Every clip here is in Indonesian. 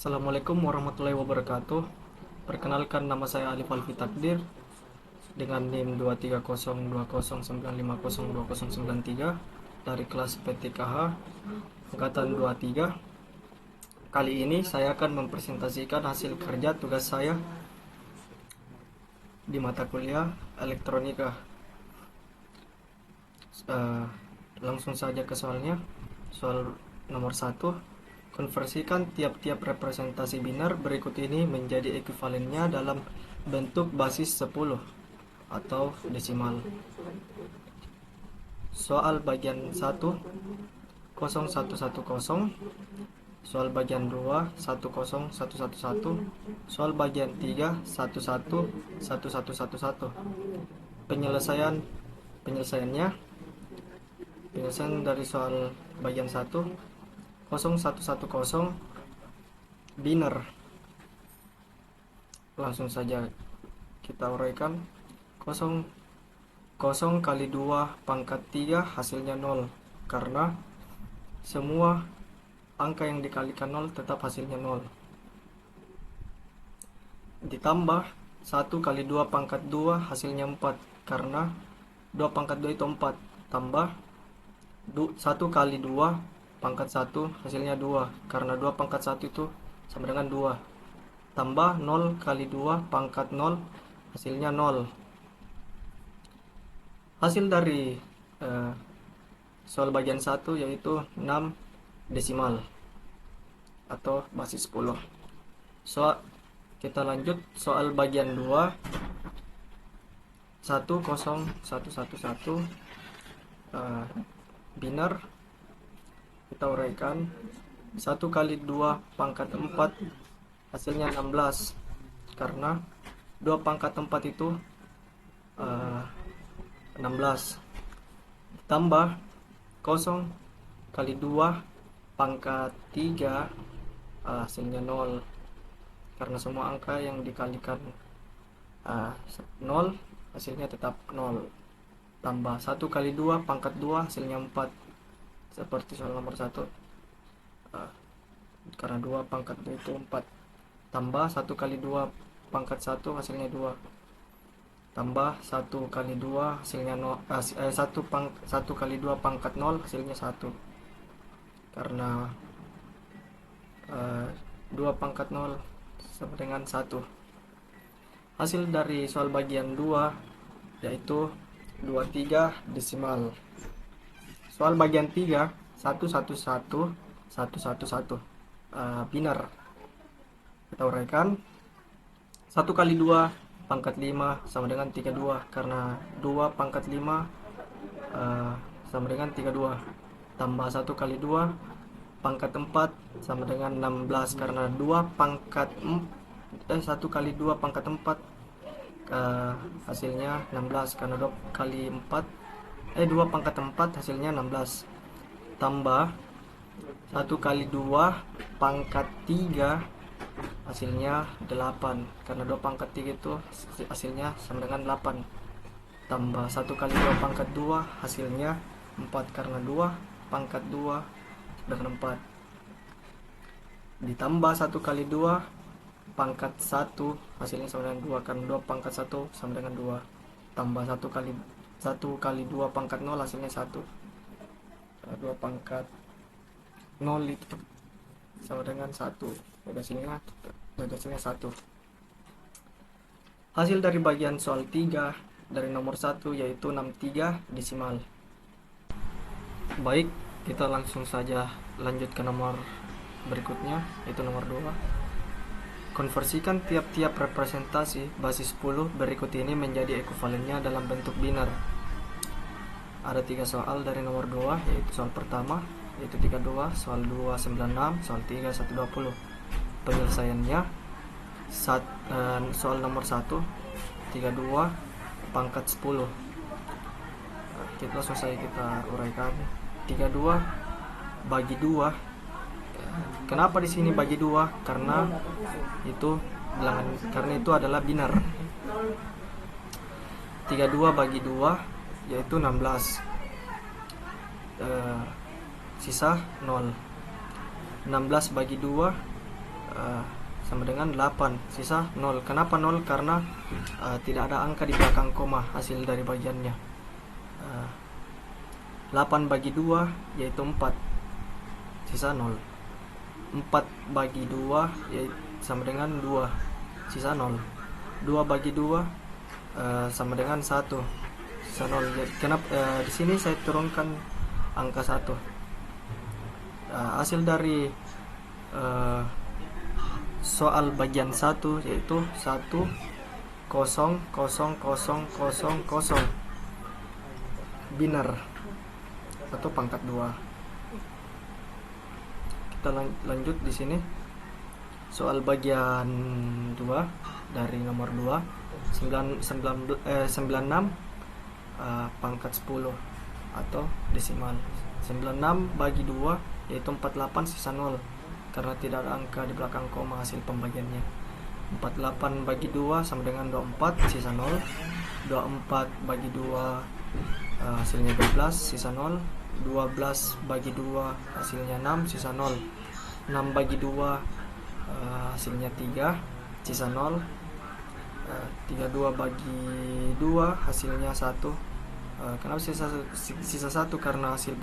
Assalamualaikum warahmatullahi wabarakatuh. Perkenalkan, nama saya Alif Alfi Takdir dengan NIM 2302095020093 dari kelas PTKH angkatan 23. Kali ini saya akan mempresentasikan hasil kerja tugas saya di mata kuliah elektronika. Langsung saja ke soalnya. Soal nomor 1. Konversikan tiap-tiap representasi binar berikut ini menjadi ekuivalennya dalam bentuk basis 10 atau desimal. Soal bagian 1 0110, soal bagian 2 10111, soal bagian 3 111111. Penyelesaian dari soal bagian 1 0110 binar. Langsung saja kita uraikan. 0 kali 2 pangkat 3 hasilnya 0, karena semua angka yang dikalikan 0 tetap hasilnya 0. Ditambah 1 kali 2 pangkat 2 hasilnya 4, karena 2 pangkat 2 itu 4. Tambah 1 kali 2 pangkat 1 hasilnya 2, karena 2 pangkat 1 itu sama dengan 2. Tambah 0 kali 2 pangkat 0 hasilnya 0. Hasil dari soal bagian 1 yaitu 6 desimal atau basis 10. Kita lanjut soal bagian 2 10111 binar. Kita uraikan. 1 kali 2 pangkat 4 hasilnya 16, karena 2 pangkat 4 itu 16. Tambah 0 kali 2 pangkat 3 hasilnya 0, karena semua angka yang dikalikan 0 hasilnya tetap 0. Tambah 1 kali 2 pangkat 2 hasilnya 4, seperti soal nomor 1, karena 2 pangkat 2 itu 4. Tambah 1 kali 2 pangkat 1 hasilnya 2. Tambah 1 kali 2 hasilnya 0, 1 kali 2 pangkat 0 hasilnya 1, karena 2 pangkat 0 sama dengan 1. Hasil dari soal bagian 2 yaitu 23 desimal. Soal bagian 3 111111 binar. Kita uraikan. 1 kali 2 pangkat 5 sama dengan 32, karena 2 pangkat 5 sama dengan 32. Tambah 1 kali 2 pangkat 4 sama dengan 16, karena 1 kali 2 pangkat 4 hasilnya 16, karena 2 kali 4 2 pangkat 4 hasilnya 16. Tambah 1 kali 2 pangkat 3 hasilnya 8, karena 2 pangkat 3 itu hasilnya sama dengan 8. Tambah 1 kali 2 pangkat 2 hasilnya 4, karena 2 pangkat 2 dengan 4. Ditambah 1 kali 2 pangkat 1 hasilnya sama dengan 2, karena 2 pangkat 1 sama dengan 2. Tambah 1 kali 2 pangkat 0 hasilnya 1. 2 pangkat 0 itu sama dengan 1. Hasilnya 1. Hasil dari bagian soal 3 dari nomor 1 yaitu 63 desimal. Baik, kita langsung saja lanjut ke nomor berikutnya, yaitu nomor 2. Konversikan tiap-tiap representasi basis 10 berikut ini menjadi ekuivalennya dalam bentuk binar. Ada 3 soal dari nomor 2, yaitu soal pertama yaitu 32, soal 2 96, soal 3 120. Penyelesaiannya soal nomor 1 32 pangkat 10. Kita langsung saja kita uraikan. 32 bagi 2. Kenapa di sini bagi 2? Karena itu adalah binar. 32 bagi 2 yaitu 16. Sisa 0. 16 bagi 2 sama dengan 8, sisa 0. Kenapa 0? Karena tidak ada angka di belakang koma hasil dari bagiannya. 8 bagi 2 yaitu 4, sisa 0. 4 bagi 2 yaitu sama dengan 2, sisa 0. 2 bagi 2 sama dengan 1, sisa 0. Kenapa di sini saya turunkan angka 1? Hasil dari soal bagian 1 yaitu 1 0 0 0 0 0 biner atau pangkat 2. Kita lanjut di sini. Soal bagian 2 dari nomor 2, 96 pangkat 10 atau desimal. 96 bagi 2 yaitu 48, sisa 0 karena tidak ada angka di belakang koma hasil pembagiannya. 48 bagi 2 sama dengan 24, sisa 0. 24 bagi 2 hasilnya 12, sisa 0. 12 bagi 2 hasilnya 6, sisa 0. 6 bagi 2 hasilnya 3, sisa 0. 32 bagi 2 hasilnya 1. Kenapa sisa 1? Karena hasil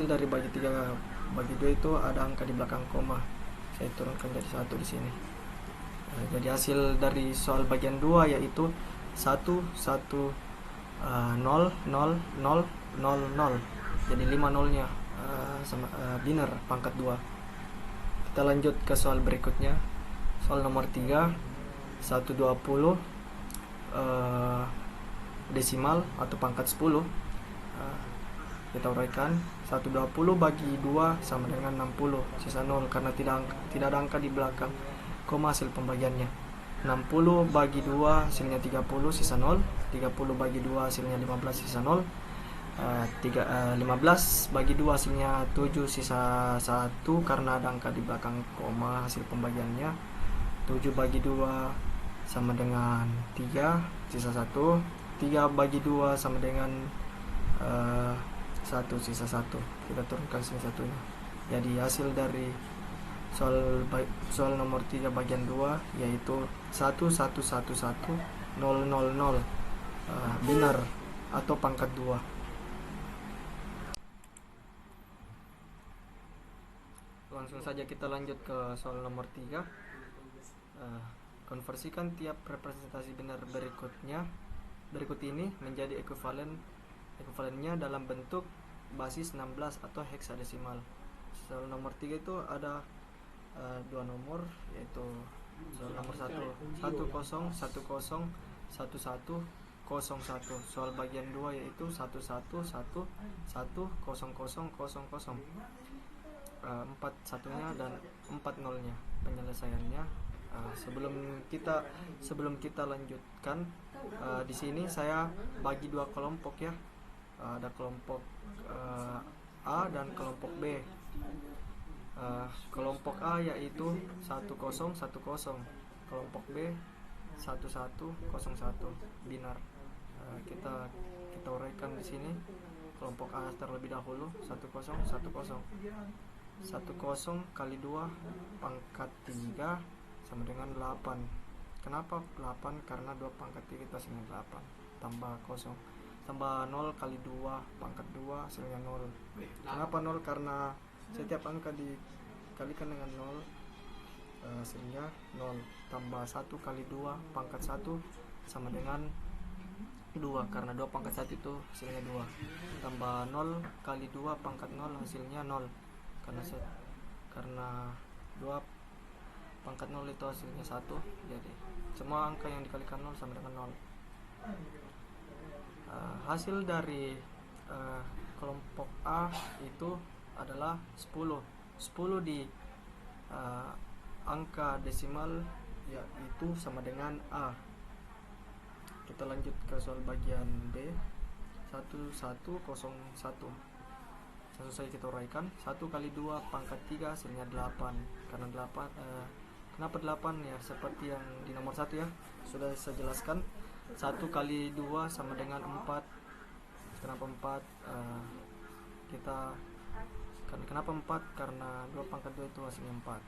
dari bagi 3 bagi 2 itu ada angka di belakang koma. Saya turunkan jadi 1 di sini. Jadi hasil dari soal bagian 2 yaitu 1 1 0 0 0 0 0. Jadi 5 nolnya sama biner pangkat 2. Kita lanjut ke soal berikutnya. Soal nomor 3, 120 desimal atau pangkat 10. Kita uraikan. 120 bagi 2 sama dengan 60, sisa 0 karena tidak ada angka di belakang koma hasil pembagiannya. 60 bagi 2 hasilnya 30, sisa 0. 30 bagi 2 hasilnya 15, sisa 0. 15 bagi 2 hasilnya 7, sisa 1 karena ada angka di belakang koma hasil pembagiannya. 7 bagi 2 sama dengan 3, sisa 1. 3 bagi 2 sama dengan 1, sisa 1. Kita turunkan sini satunya. Jadi hasil dari soal nomor 3 bagian 2 yaitu 1 1 1 1 0 0 0 biner atau pangkat 2. Langsung saja kita lanjut ke soal nomor 3. Konversikan tiap representasi biner berikut ini menjadi ekuivalennya dalam bentuk basis 16 atau heksadesimal. Soal nomor 3 itu ada 2 nomor, yaitu soal nomor 1 10 10 11 11 01. Soal bagian 2 yaitu 11 11 10 00 4 satunya dan 4 nolnya. Penyelesaiannya sebelum kita lanjutkan, di sini saya bagi 2 kelompok ya. Ada kelompok A dan kelompok B. Kelompok A yaitu 10 10, kelompok B 1101 binar. Kita uraikan di sini. Kelompok A terlebih dahulu 10 10. 10 kali 2 pangkat 3 sama dengan 8. Kenapa 8? Karena 2 pangkat 3 itu hasilnya 8 tambah 0 tambah 0 kali 2 pangkat 2 hasilnya 0. Kenapa 0? Karena setiap angka dikalikan dengan 0 hasilnya 0. Tambah 1 kali 2 pangkat 1 sama dengan 2 karena 2 pangkat 1 itu hasilnya 2. Tambah 0 kali 2 pangkat 0 hasilnya 0 karena 2 pangkat 0 itu hasilnya 1. Jadi semua angka yang dikalikan 0 sama dengan 0. Hasil dari kelompok A itu adalah 10 di angka desimal yaitu sama dengan A. Kita lanjut ke soal bagian B. 1101. Langsung saja kita uraikan. 1 kali 2 pangkat 3 hasilnya 8. Karena 8 kenapa 8 ya, seperti yang di nomor 1 ya, sudah saya jelaskan. 1 kali 2 sama dengan 4. Kenapa 4? Kenapa 4? Karena 2 pangkat 2 itu hasilnya 4.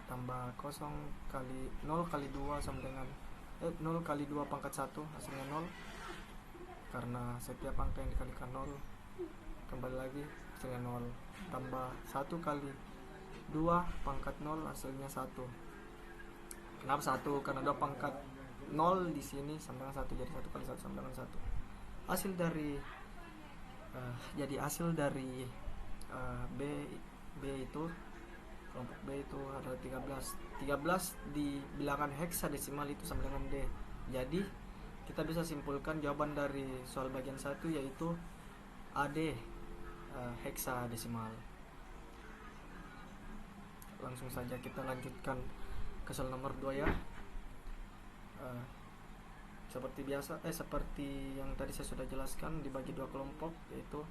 tambah 0 kali 2 sama dengan 0 kali 2 pangkat 1 hasilnya 0, karena setiap angka yang dikalikan 0 kembali lagi hasilnya 0, tambah 1 kali 2 pangkat 0 hasilnya 1. Kenapa 1? Karena 2 pangkat 0 di sini sama dengan 1, jadi 1 kali 1 sama dengan 1. Jadi hasil dari B itu kelompok B itu adalah 13. 13 di bilangan heksadesimal itu sama dengan D. Jadi kita bisa simpulkan jawaban dari soal bagian 1 yaitu AD, heksadesimal. Langsung saja kita lanjutkan ke soal nomor 2 ya. Seperti biasa, seperti yang tadi saya sudah jelaskan, dibagi 2 kelompok, yaitu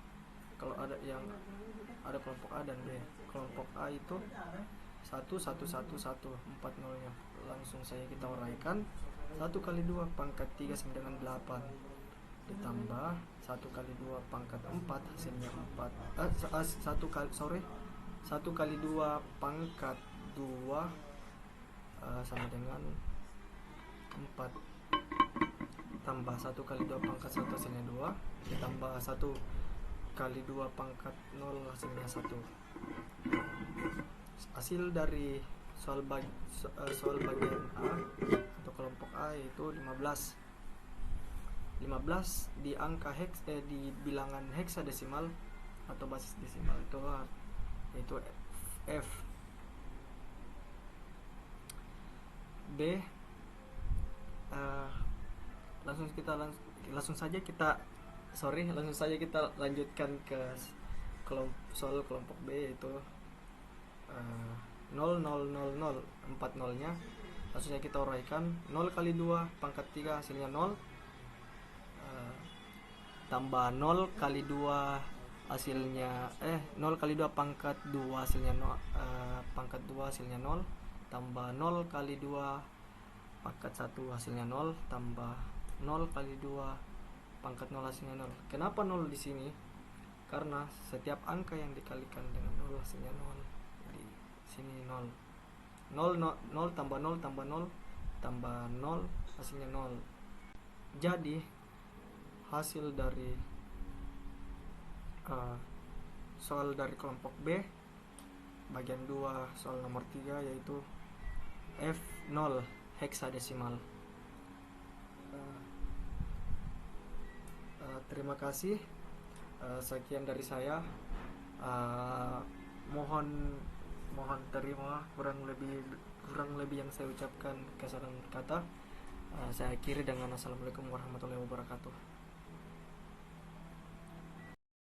kalau ada ada kelompok A dan B. Kelompok A itu 1 1 1 1 4 nolnya. Langsung saja kita uraikan. 1 kali 2 pangkat 3 sama dengan 8 ditambah 1 kali 2 pangkat 4 hasilnya 1 kali 2 pangkat 2 sama dengan 4 tambah 1 kali 2 pangkat 1 hasilnya 2 ditambah 1 kali 2 pangkat 0 hasilnya 1. Hasil dari soal bagian A atau kelompok A yaitu 15. 15 di angka di bilangan heksadesimal atau basis desimal itu yaitu F. B, langsung saja kita lanjutkan ke soal kelompok B yaitu 0 0 0 0 4 nolnya. Langsung saja kita uraikan. 0 kali 2 pangkat 3 hasilnya 0 tambah 0 kali 2 hasilnya 0 kali 2 pangkat 2 hasilnya 0, pangkat 2 hasilnya 0 tambah 0 kali 2 pangkat 1 hasilnya 0 tambah 0 kali 2 pangkat 0 hasilnya 0. Kenapa 0 di sini? Karena setiap angka yang dikalikan dengan 0 hasilnya 0. Di sini 0. 0 tambah 0 tambah 0 tambah 0 hasilnya 0. Jadi hasil dari soal dari kelompok B bagian 2 soal nomor 3 yaitu F0 heksadesimal. Terima kasih. Sekian dari saya. Mohon terima kurang lebih yang saya ucapkan kesalahan kata. Saya akhiri dengan assalamualaikum warahmatullahi wabarakatuh.